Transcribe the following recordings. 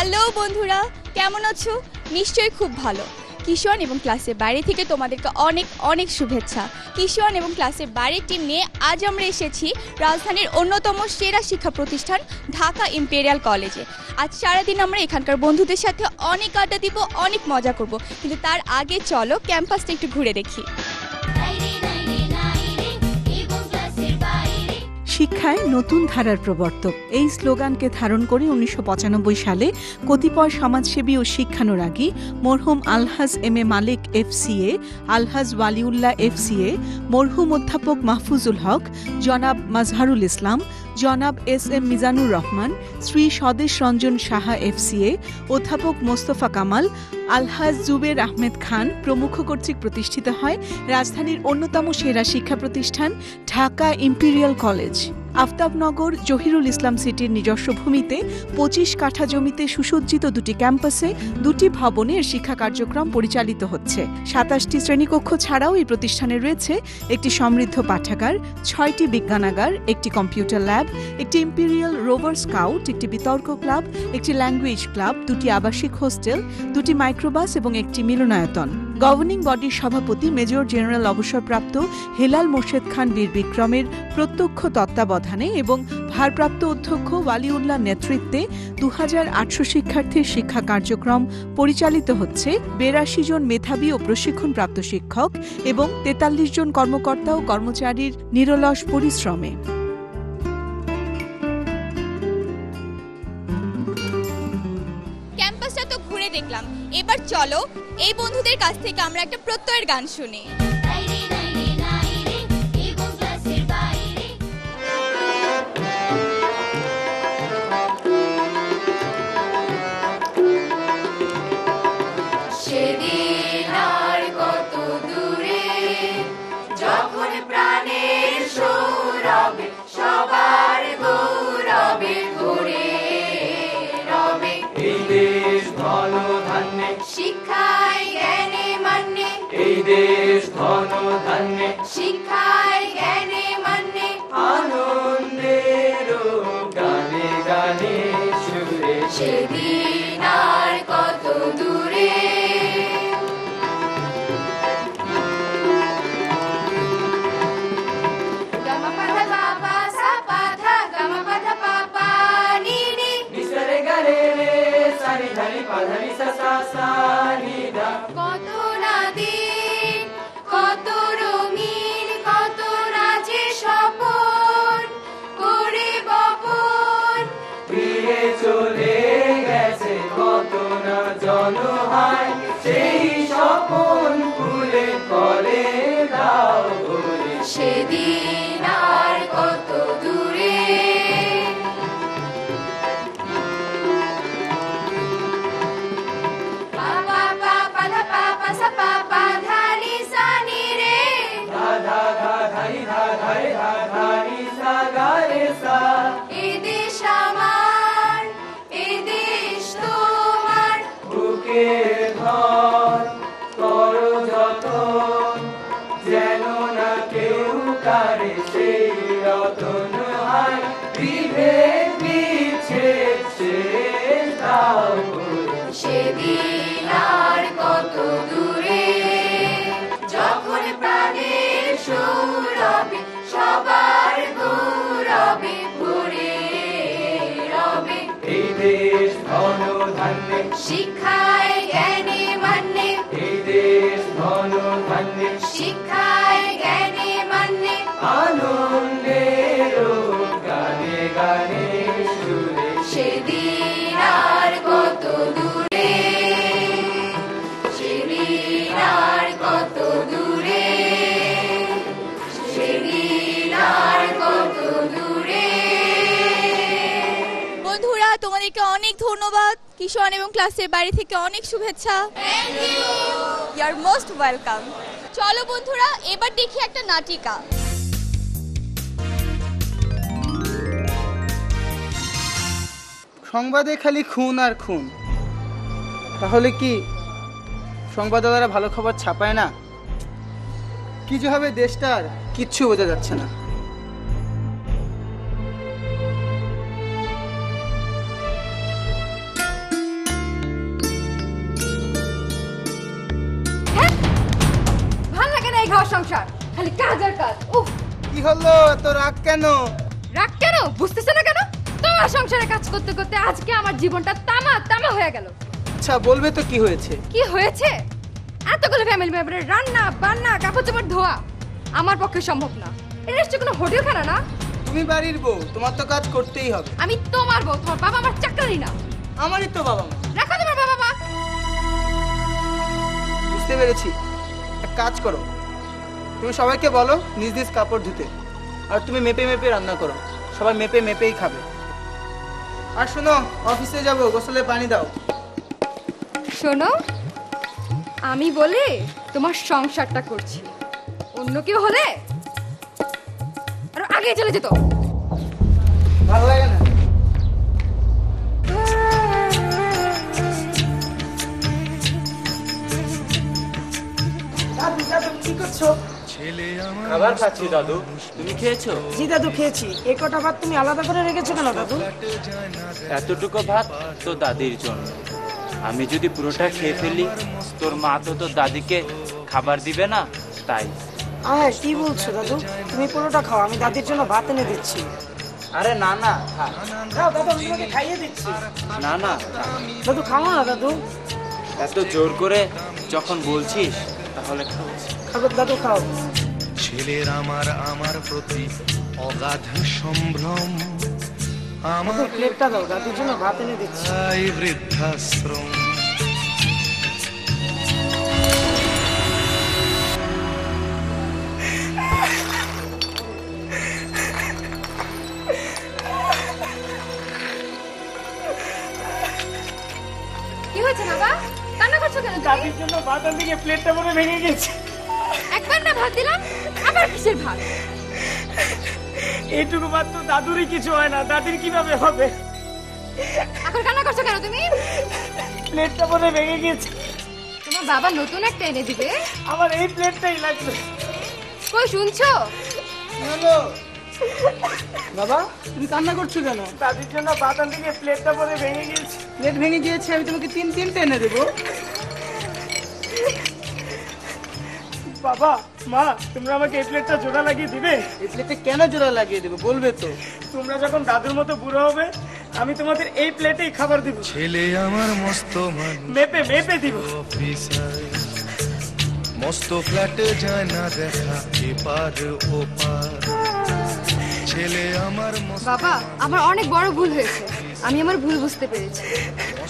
Hello বন্ধুরা, কেমন আছো? নিশ্চয়ই খুব ভালো। কিশোর এবং ক্লাসের বাইরে থেকে তোমাদেরকে অনেক অনেক শুভেচ্ছা। কিশোর এবং ক্লাসের বাইরের টিম নিয়ে আজ আমরা এসেছি রাজধানীর অন্যতম সেরা শিক্ষা প্রতিষ্ঠান ঢাকা ইম্পেরিয়াল কলেজে। আজ সারাদিন আমরা এখানকার বন্ধুদের সাথে অনেক আড্ডা দিব, অনেক মজা করব, কিন্তু তার আগে চলো ক্যাম্পাসটা একটু ঘুরে দেখি। শিক্ষায় নতুন ধারার প্রবর্তক, এই স্লোগানকে ধারণ করে ১৯৯৫ সালে কতিপয় সমাজসেবী ও শিক্ষানুরাগী মরহুম আলহাজ M A Malik FCA, Alhaj Waliullah FCA, মরহুম অধ্যাপক মাহফুজুল হক, জনাব মাজহারুল ইসলাম, জনাব এস এম মিজানুর রহমান, শ্রী স্বদেশ রঞ্জন সাহা এফসিএ, অধ্যাপক মোস্তফা কামাল, আলহাজ জুবের আহমেদ খান প্রমুখ কর্তৃক প্রতিষ্ঠিত হয় রাজধানীর অন্যতম সেরা শিক্ষা প্রতিষ্ঠান ঢাকা ইম্পেরিয়াল কলেজ। আফতাবনগর জহিরুল ইসলাম সিটির নিজস্ব ভূমিতে ২৫ কাঠা জমিতে সুসজ্জিত দুটি ক্যাম্পাসে দুটি ভবনে এর শিক্ষা কার্যক্রম পরিচালিত হচ্ছে। ২৭টি শ্রেণীকক্ষ ছাড়াও এই প্রতিষ্ঠানে রয়েছে একটি সমৃদ্ধ পাঠাগার, ৬টি বিজ্ঞানাগার, একটি কম্পিউটার ল্যাব, একটি ইম্পেরিয়াল রোভার স্কাউট, একটি বিতর্ক ক্লাব, একটি ল্যাঙ্গুয়েজ ক্লাব, দুটি আবাসিক হোস্টেল, দুটি মাইক্রোবাস এবং একটি মিলনায়তন। গভর্নিং বডির সভাপতি মেজর জেনারেল অবসরপ্রাপ্ত হেলাল মোর্শেদ খান বীর বিক্রমের প্রত্যক্ষ তত্ত্বাবধানে এবং ভারপ্রাপ্ত অধ্যক্ষ ওয়ালিউল্লাহ নেতৃত্বে ২৮০০ শিক্ষার্থীর শিক্ষা কার্যক্রম পরিচালিত হচ্ছে ৮২ জন মেধাবী ও প্রশিক্ষণপ্রাপ্ত শিক্ষক এবং ৪৩ জন কর্মকর্তা ও কর্মচারীর নিরলস পরিশ্রমে। ক্যাম্পাসটা তো ঘুরে দেখলাম, এবার চলো এই বন্ধুদের কাছ থেকে আমরা একটা প্রত্যয়ের গান শুনি। শিক্ষায় জ্ঞানে মান্যে, এই দেশ ধন ধান্যে, শিক্ষায় জ্ঞানে মান্যে, আনন্দের গানে গানে সুরে সেদিন আর কত দূরে। গামা পাধা বাবা সা পাধা, গামা পাধা পাপা নি নি, নিসরে গারে রে সারি ধারি পাধারি সা সা সা নি দা। কত না দিন, কত রঙিন, কত না যে স্বপন করে বপন, ফিরে চলে গেছে কত না জনহায়, সেই স্বপন ফুলে ফলে দাও ভরে। সেদিন আর কত দূরে। পাপা পাপা ধা পাপা সা পাপা ধা নি সা নি রে, ধা ধা ধা ধারি ধা ধারে ধা ধারি সা গারে সা। এ দেশ আমার, এ দেশ তোমার, বুকে ধর করো যতন, যেন না কেউ কারে সেই রতন হয়। বিভেদ বিচ্ছেদ শেষ দাও করে। সেদিন আর কত দূরে। যখন প্রাণের সৌরভে সবার গৌরবে ভরে রবে, এই দেশ ধন ধান্যে, শিক্ষায় জ্ঞানে মান্যে, এই দেশ ধন ধান্যে, শিক্ষায় জ্ঞানে মান্যে, আনন্দের গানে গানে সুরে সেদিন আর কত দূরে। সেদিন আর কত দূরে, সেদিন আর কত দূরে। বন্ধুরা, তোমাদেরকে অনেক ধন্যবাদ। কিশোর এবং ক্লাসের বাইরে থেকে অনেক শুভেচ্ছা। You are most welcome. চলো বন্ধুরা, এবার দেখি একটা নাটিকা। সংবাদে খালি খুন আর খুন, তাহলে কি সংবাদদাতারা ভালো খবর ছাপায় না? কি যে হবে দেশটার কিচ্ছু বোঝা যাচ্ছে না। কি হলো, এত রাগ কেন? রাগ কেন বুঝতেছ না কেন? তোমার সংসারে কাজ করতে করতে আজকে আমার জীবনটা তামা তামা হয়ে গেল। আচ্ছা বলবে তো কি হয়েছে? কি হয়েছে? এতগুলো ফ্যামিলি মেম্বারের রান্না বান্না কাপড় চোপড় ধোয়া আমার পক্ষে সম্ভব না। এটা নিশ্চয় কোনো হোটেল খানা না। তুমি বাড়ির বউ, তোমার তো কাজ করতেই হবে। আমি তোমার বউ, তোমার বাবা আমার চাকরি না। আমারই তো বাবা মা। রাখো তোমার বাবা মা। বুঝতে পেরেছি, এক কাজ করো, তুমি সবাইকে বলো নিজ নিজ কাপড় ধুতে, আর তুমি মেপে মেপে রান্না করো, সবাই মেপে মেপেই খাবে। আর শোনো, অফিসে যাবো, গোসলে পানি দাও। শোনো, আমি বলে তোমার সংসারটা করছি, অন্য কেউ হলে আর আগে চলে যেত। ভালো লাগে না? দাদু দাদু কি করছো? খাবার খাচ্ছি দাদু, তুমি খেয়েছো? জি দাদু খেয়েছি। এই কটা ভাত তুমি আলাদা করে রেখেছো কেন দাদু? এতটুকু ভাত তো দাদির জন্য। আমি যদি পুরোটা খেয়ে ফেলি, তোর মা তো তোর দাদিকে খাবার দিবে না, তাই। হ্যাঁ কি বলছো দাদু? তুমি পুরোটা খাও, আমি দাদির জন্য ভাত এনে দিচ্ছি। আরে না না, থাক। খাও দাদু, আমি তোমাকে খাইয়ে দিচ্ছি। না না থাক। দাদু খাও না দাদু। এত জোর করে যখন বলছিস তাহলে খাও। খাবো দাদু, খাও। ছেলের আমার প্রতি অগাধ সম্ভ্রম, দাদু প্লেটটা দাও, দাদির জন্য ভাত এনে দিচ্ছি। আমার বৃদ্ধাশ্রম। কি হয়েছে বাবা? কান্না করছো কেন তুমি? দাদির জন্য ভাত আনতে গিয়ে প্লেটটা মনে ভেঙে গেছে। একবার না ভাত দিলাম, আবার কিসের ভাত? এইটুকু ভাত তো দাদুরই কিছু হয় না, দাদির কিভাবে হবে? এখন কান্না করছো কেন তুমি? প্লেটটা মনে ভেঙে গেছে, তোমার বাবা নতুন একটা এনে দিবে। আমার এই প্লেটটাই লাগবে। কই শুনছো? কি হলো? বাবা তুমি কান্না করছো কেন? দাদির জন্য ভাত আনতে গিয়ে প্লেটটা মনে ভেঙে গেছে। প্লেট ভেঙে গিয়েছে, আমি তোমাকে তিনটে এনে দেবো। বাবা মা, তোমরা আমাকে এই প্লেটটা জোড়া লাগিয়ে দিবে? এই প্লেটে কেন জোড়া লাগিয়ে দেবো বলবে তো? তোমরা যখন দাদুর মতো বুড়ো হবে, আমি তোমাদের এই প্লেটেই খাবার দিব। ছেলে আমার মস্ত মানুষ, মেপে মেপে দিব। অফিসার মস্ত ফ্ল্যাটে যায় না দেখা এপার ওপার। ছেলে আমার মস্ত বাবা, আমার অনেক বড় ভুল হয়েছে। আমি আমার ভুল বুঝতে পেরেছি।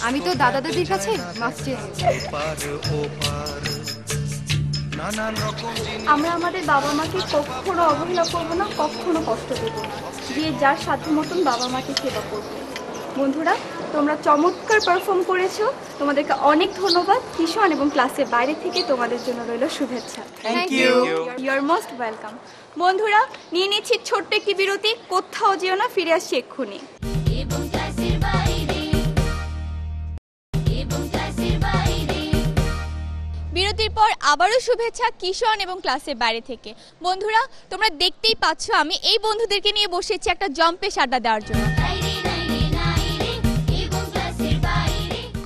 আমি তো দাদা দাদির কাছে মাফ চেয়ে নিয়েছি। এপার ওপার, নানান রকম জিনিস। আমরা আমাদের বাবা মাকে কখনো অবহেলা করবো না, কখনো কষ্ট দেবো না, দিয়ে যার সাধ্য মতন বাবা মাকে সেবা করবো। বন্ধুরা, তোমরা চমৎকার পারফর্ম করেছো, তোমাদেরকে অনেক ধন্যবাদ। কিশোর এবং ক্লাসের বাইরে থেকে তোমাদের জন্য রইল শুভেচ্ছা। Thank you. You are most welcome. বন্ধুরা, নিয়ে নিচ্ছি ছোট্ট একটি বিরতি, কোথাও যেও না, ফিরে আসছি এক্ষুনি। বিরতির পর আবারও শুভেচ্ছা কিশোর এবং ক্লাসের বাইরে থেকে। বন্ধুরা, তোমরা দেখতেই পাচ্ছ আমি এই বন্ধুদেরকে নিয়ে বসেছি একটা জম্পেশ আড্ডা দেওয়ার জন্য।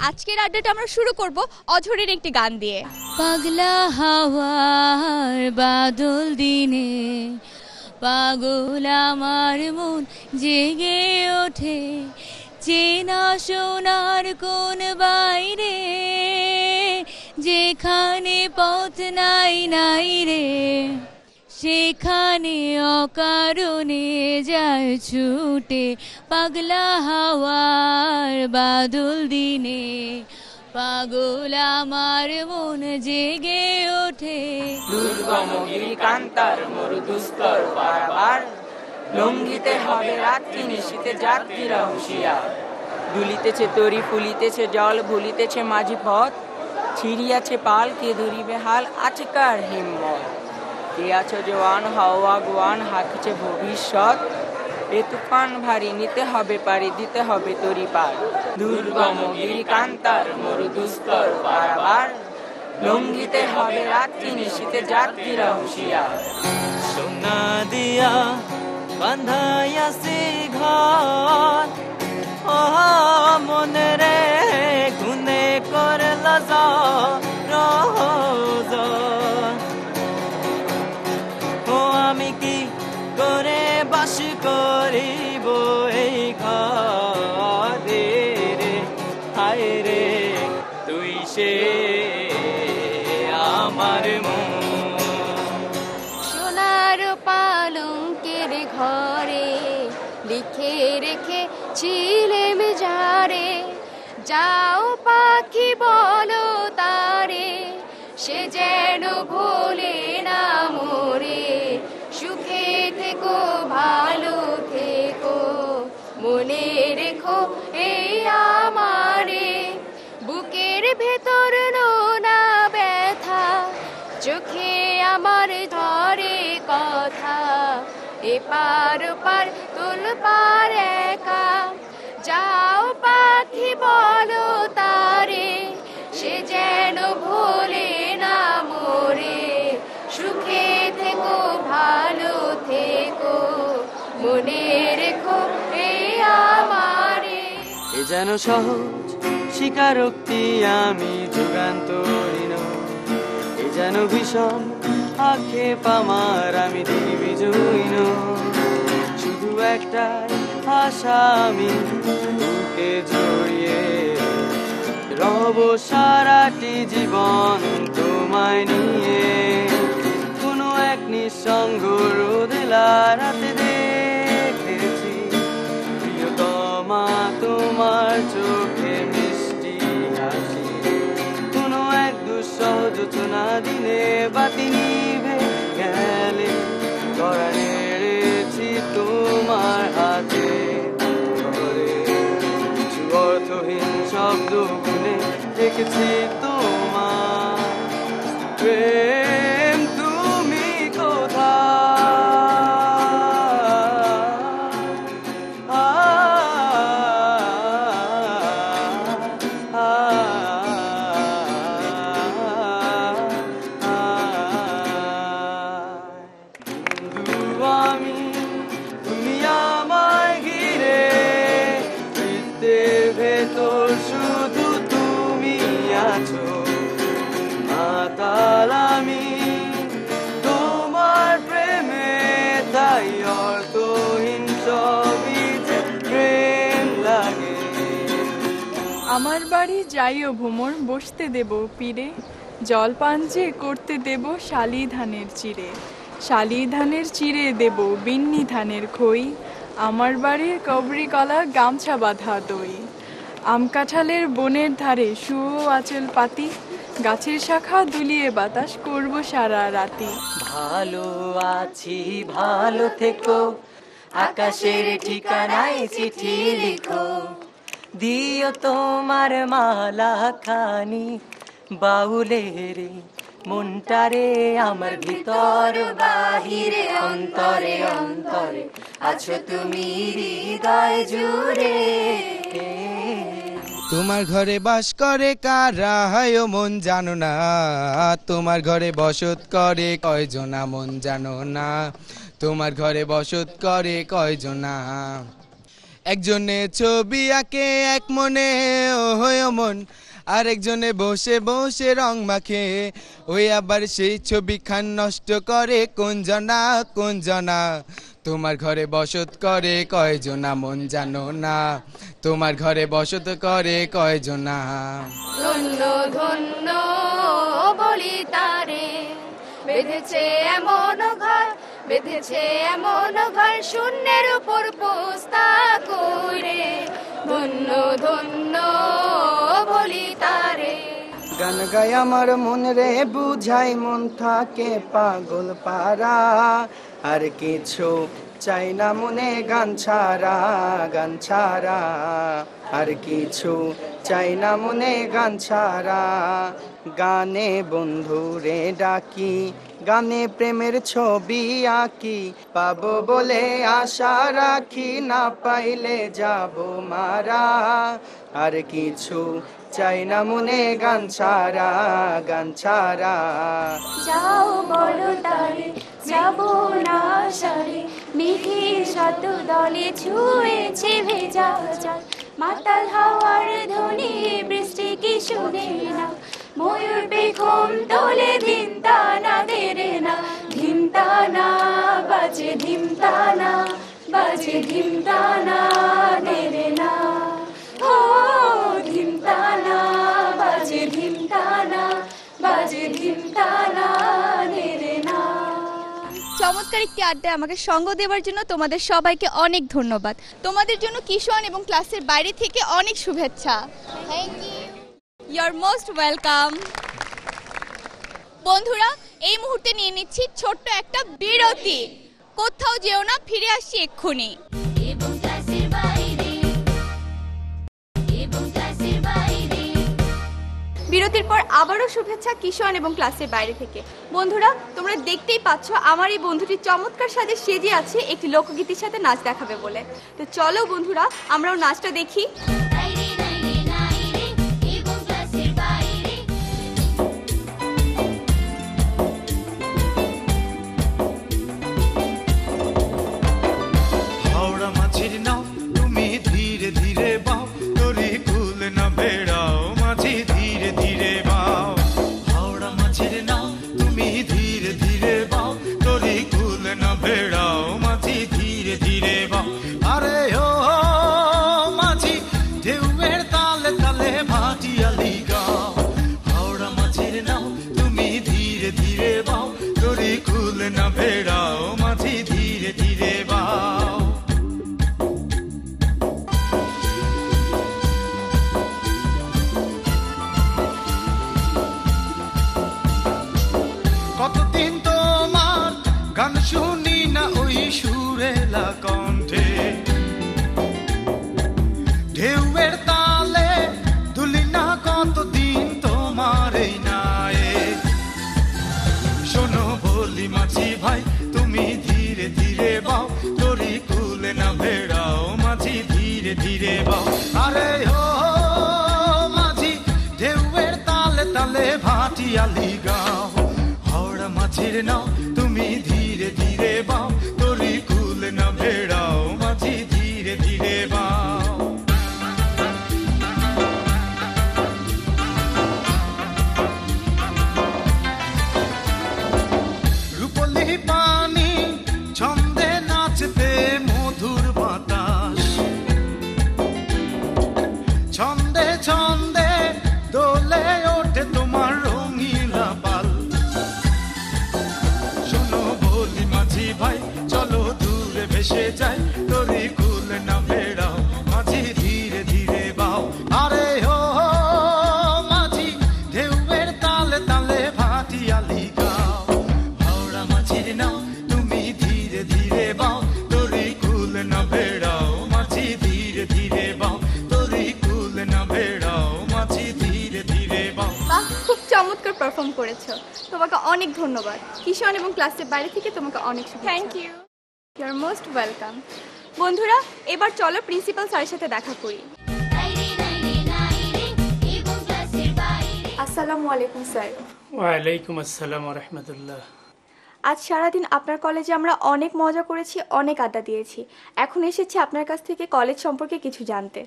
আজকের আড্ডাটা আমরা শুরু করব অঝরের একটি গান দিয়ে। পাগলা হাওয়ার বাদল দিনে পাগল আমার মন জেগে ওঠে, চেনা সোনার কোন বাইরে, যেখানে পথ নাই নাই রে, সেখানে অকারণে যায় ছুটে। পাগলা হাওয়ার বাদল দিনে পাগল আমার মন জেগে ওঠে। দুর্গম গিরিকান্তার মরু দুস্তর পারাবার, লঙ্ঘিতে হবে রাত্রি নিশীতে যাত্রীরা হুঁশিয়ার। দুলিতেছে তরি ফুলিতেছে জল ভুলিতেছে মাঝি পথ, ছিড়িয়াছে পাল কে ধরিবে হাল, আছে কার হিম্মত। কে আছো জওয়ান হাওয়া গোয়ান হাঁকছে ভবিষ্যৎ, এ তুফান ভারী নিতে হবে পারি দিতে হবে তরি পার। দুর্গম গিরিকান্তার মরু দুস্তর পারাবার, লঙ্ঘিতে হবে রাত্রি নিশীতে যাত্রীরা হুঁশিয়ার। সোনা দিয়া বান্ধাইয়াছি ঘর, ও মনে রে গুনে করল রোজ। ও আমি কি হায় রে তুই সে আমার মন। সোনার পালঙ্কের ঘরে লিখে রেখে ছিলেম যারে, যাও পাখি বলো তারে, সে যেন ভোলে না মোরে। সুখে থেকো ভালো থেকো, মনে রেখো এই আমারে। বুকের ভেতর নোনা ব্যথা, চোখে আমার ধরে কথা, এপার ওপার তোলপার একা। যাও পাখি বলো তারে, সে যেন ভোলে না মোরে। সুখে থেকো ভালো থেকো, মনে রেখো এই আমারে। এ যেন সহজ স্বীকারোক্তি আমি যুগান্তহীন, এ যেন ভীষণ আক্ষেপ আমার আমি দিবিজহীন। শুধু একটাই আশা আমি বুকে জড়িয়ে রব সারাটি জীবন তোমায় নিয়ে। কোনো এক নিঃসঙ্গ রোদেলা রাতে দেখেছি প্রিয়তমা তোমার চোখে মিষ্টি হাসি। কোনো এক দুঃসহ যোচনা দিনে বাতি নিভে গেলে করা নেড়েছি তোমার হাতে ধরে। কিছু অর্থহীন শব্দ গুনে দেখেছি তোমার প্রেম, তুমি আমি তুমি আমায় ঘিরে, হৃদয়ের ভেতর শুধু তুমি আছো। মাতাল আমি তোমার প্রেমে, তাই অর্থহীন সবই যে প্রেম লাগে। আমার বাড়ি যাইও ভ্রমর, বসতে দেব পীরে, জলপান যে করতে দেব শালি ধানের চিড়ে। শালি ধানের চিড়ে দেব বিন্নি ধানের খই, আমার বাড়ির কবরি কলা গামছা বাঁধা দই। আম কাঁঠালের বনের ধারে শুয়ো আঁচল পাতি, গাছের শাখা দুলিয়ে বাতাস করব সারা রাতি। ভালো আছি ভালো থেকো, আকাশের ঠিকানায় চিঠি লিখো। দিও তোমার মালা খানি বাউলের মনটারে, আমার ভিতর বাহিরে অন্তরে অন্তরে আছো তুমি হৃদয় জুড়ে। তোমার ঘরে বাস করে কারা হয় মন জানো না, তোমার ঘরে বসত করে কয়জনা মন জানো না, তোমার ঘরে বসত করে কয়জনা। একজনে ছবি আঁকে এক মনে ও হয় মন, আরেকজনে বসে বসে রং মাখে, ওই আবার সেই ছবি খান নষ্ট করে কোন জনা কোন জনা। তোমার ঘরে বসত করে কয়জনা মন জানো না, তোমার ঘরে বসত করে কয়জনা। ধন্য ধন্য বলি তারে, বেঁধেছে এমন ঘর, বেঁধেছে এমন ঘর, শূন্যের উপর পোস্তা করে। ধন্য ধন্য বলি তারে। গান গায় আমার মন রে বুঝাই, মন থাকে পাগল পারা, আর কিছু চাই না মনে গান ছাড়া গান ছাড়া। আর কিছু চাই না মনে গান ছাড়া। গানে বন্ধুরে ডাকি, গানে প্রেমের ছবি আঁকি, পাবো বলে আশা রাখি, না পাইলে যাব মারা। আর কিছু চাই না মনে গান ছাড়া গান ছাড়া। যাও বলো তারে, যাবো না সারে, মেঘের শত দলে ছুঁয়েছে ভেজা জল। মাতাল হাওয়ার ধ্বনি বৃষ্টি কি শুনে না, ময়ূর পেখম তোলে ধিমতানা দেরে না। ধিমতানা বাজে ধিমতানা বাজে ধিমতানা দেরে না, ও ধিমতানা। চমৎকার একটি আড্ডায় আমাকে সঙ্গ দেওয়ার জন্য তোমাদের সবাইকে অনেক ধন্যবাদ। তোমাদের জন্য কিশোয়ান এবং ক্লাসের বাইরে থেকে অনেক শুভেচ্ছা। Thank you. You are most welcome. বন্ধুরা, এই মুহূর্তে নিয়ে নিচ্ছি ছোট্ট একটা বিরতি। কোথাও যেও না, ফিরে আসছি এক্ষুনি। বিরতির পর আবারও শুভেচ্ছা কিশোয়ান এবং ক্লাসের বাইরে থেকে। বন্ধুরা, তোমরা দেখতেই পাচ্ছ আমার এই বন্ধুটি চমৎকার সাজে সেজে আছে একটি লোকগীতির সাথে নাচ দেখাবে বলে। তো চলো বন্ধুরা, আমরাও নাচটা দেখি। হাওড়া মাঝির নাও তুমি ধীরে ধীরে বাও, তরি কুল না বেড়াও মাঝি ধীরে ধীরে বাও। হাওড়া মাঝির নাও তুমি ধীরে ধীরে বাও, তরি কুল না বেড়াও মাঝি ধীরে ধীরে বাও। আরে ও মাঝি ঢেউয়ের তালে তালে ভাটিয়ালি গাও। হাওড়া মাঝির নাও তুমি ধীরে ধীরে বাও, তরি কুল না বেড়াও মাঝি ধীরে ধীরে বাও। কতদিন তোমার গান শুনি না ওই সুরেলা কণ্ঠে, ঢেউয়ের তালে দুলি না কতদিন তোমার এই নায়ে। শোনো বলি মাঝি ভাই তুমি ধীরে ধীরে বাও, তরি কুলে না বেড়াও মাঝি ধীরে ধীরে বাও। আরে ও মাঝি ঢেউয়ের তালে তালে ভাটিয়ালি গাও। হাওড়া মাঝির নাও তুমি ধীরে ধীরে বাও, তরি কুলে না বেড়াও মাঝি ধীরে ধীরে বাও। রূপলি পানি ছন্দে নাচতে মধুর বাতাস, ছন্দে ছন্দে দোলে ওঠে তোমার রঙিলা পাল। শোনো বলি মাঝি ভাই চলো দূরে ভেসে যাই, তরি কুল না বেড়াও মাঝি ধীরে ধীরে বাও। আরে ও মাঝি ঢেউয়ের তালে তালে ভাটিয়ালি গাও। হাওড়া মাঝির নাও তুমি ধীরে ধীরে বাও, তরি কুল না বেড়াও মাঝি ধীরে ধীরে বাও। তরি কুল না বেড়াও মাঝি ধীরে ধীরে বাও। বাহ, খুব চমৎকার পারফর্ম করেছো। তোমাকে অনেক ধন্যবাদ। কিশোয়ান এবং ক্লাসের বাইরে থেকে তোমাকে অনেক শুভেচ্ছা। Thank you. You are most welcome. বন্ধুরা, এবার চলো প্রিন্সিপাল স্যারের সাথে দেখা করি। আসসালামু আলাইকুম স্যার। ওয়ালাইকুম আসসালাম রহমতুল্লাহ। আজ সারাদিন আপনার কলেজে আমরা অনেক মজা করেছি, অনেক আড্ডা দিয়েছি। এখন এসেছি আপনার কাছ থেকে কলেজ সম্পর্কে কিছু জানতে।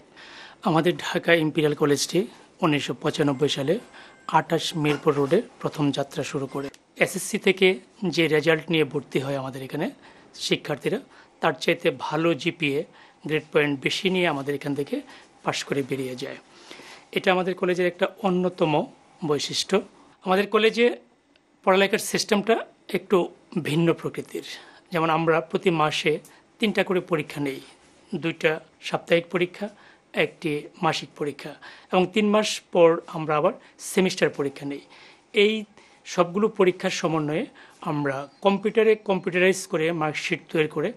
আমাদের ঢাকা ইম্পিরিয়াল কলেজটি 1995 সালে 28 মিরপুর রোডে প্রথম যাত্রা শুরু করে। এসএসসি থেকে যে রেজাল্ট নিয়ে ভর্তি হয় আমাদের এখানে শিক্ষার্থীরা, তার চাইতে ভালো জিপিএ গ্রেড পয়েন্ট বেশি নিয়ে আমাদের এখান থেকে পাশ করে বেরিয়ে যায়। এটা আমাদের কলেজের একটা অন্যতম বৈশিষ্ট্য। আমাদের কলেজে পড়ালেখার সিস্টেমটা একটু ভিন্ন প্রকৃতির। যেমন আমরা প্রতি মাসে 3টা করে পরীক্ষা নেই, 2টা সাপ্তাহিক পরীক্ষা, একটি মাসিক পরীক্ষা, এবং 3 মাস পর আমরা আবার সেমিস্টার পরীক্ষা নেই। এই সবগুলো পরীক্ষার সমন্বয়ে আমরা কম্পিউটারাইজ করে মার্কশিট তৈরি করে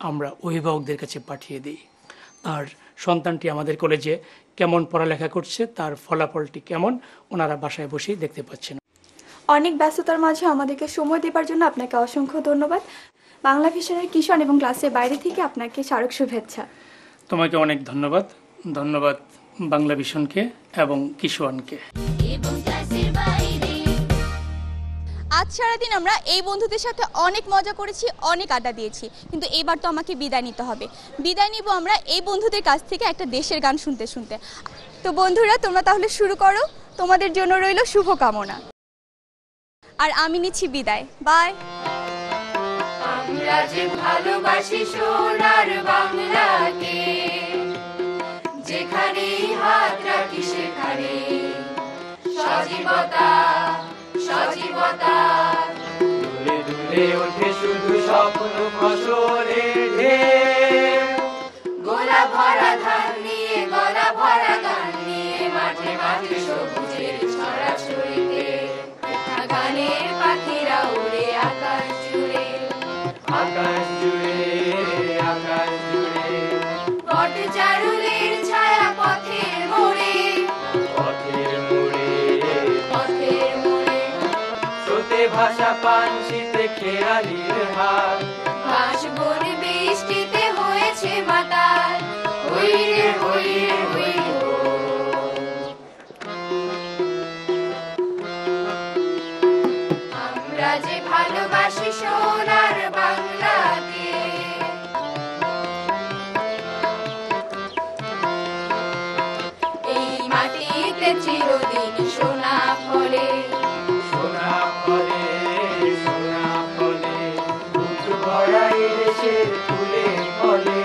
আমরা অভিভাবকদের কাছে পাঠিয়ে দিই। আর সন্তানটি আমাদের কলেজে কেমন পড়ালেখা করছে, তার ফলাফলটি কেমন, ওনারা বাসায় বসেই দেখতে পাচ্ছেন। অনেক ব্যস্ততার মাঝে আমাদেরকে সময় দেবার জন্য আপনাকে অসংখ্য ধন্যবাদ। বাংলা ভিশনের কিশোর এবং ক্লাসের বাইরে থেকে আপনাকে স্মারক শুভেচ্ছা। তোমাকে অনেক ধন্যবাদ। ধন্যবাদ বাংলা ভিশনকে এবং কিশোরকে। আজ সারাদিন আমরা এই বন্ধুদের সাথে অনেক মজা করেছি, অনেক আড্ডা দিয়েছি, কিন্তু এইবার তো আমাকে বিদায় নিতে হবে। বিদায় নিব আমরা এই বন্ধুদের কাছ থেকে একটা দেশের গান শুনতে শুনতে। তো বন্ধুরা, তোমরা তাহলে শুরু করো। তোমাদের জন্য রইল শুভকামনা। আর আমি নিচ্ছি বিদায়। বাই। আমরা যে ভালোবাসি সোনার বাংলাকে, যেখানে হাত রাখি সেখানে সজীবতা সজীবতা, দূরে দূরে গড়ে ওঠে শুধু স্বপ্ন ফসলের ঢেউ গোলা ভরা ধান নিয়ে গলা ভরা গান নিয়ে মাঠে মাঠে সবুজের ছড়াছড়িতে গানের পাখিরা উড়ে আকাশ জুড়ে আকাশ জুড়ে আকাশ জুড়ে বট চারুলের ছায়া পথের মোড়ে পথের মোড়ে পথের মোড়ে স্রোতে ভাষা পাঞ্চিতে খেয়ালির হাত ঘাস বন বৃষ্টিতে হয়েছে মাতাল হই রে হই রে হই হো। আমরা যে ভালোবাসি সোনার বাংলাকে এই মাটিতে চিরদিন সোনা ফলে সোনা ফলে সোনা ফলে বুক ভরা এই দেশের ফুলে ফলে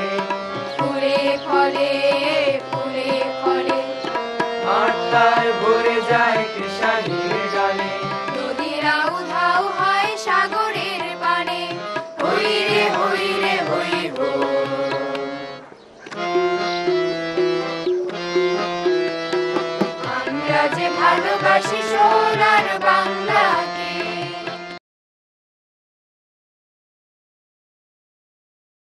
ফুলে ফলে ফুলে ফলে মাঠটায় ভরে যায় কৃষাণীর গানে নদীরা উধাও হয় সাগরের পানে হই রে হই রে হই হো। আমরা যে ভালোবাসি সোনার বাংলা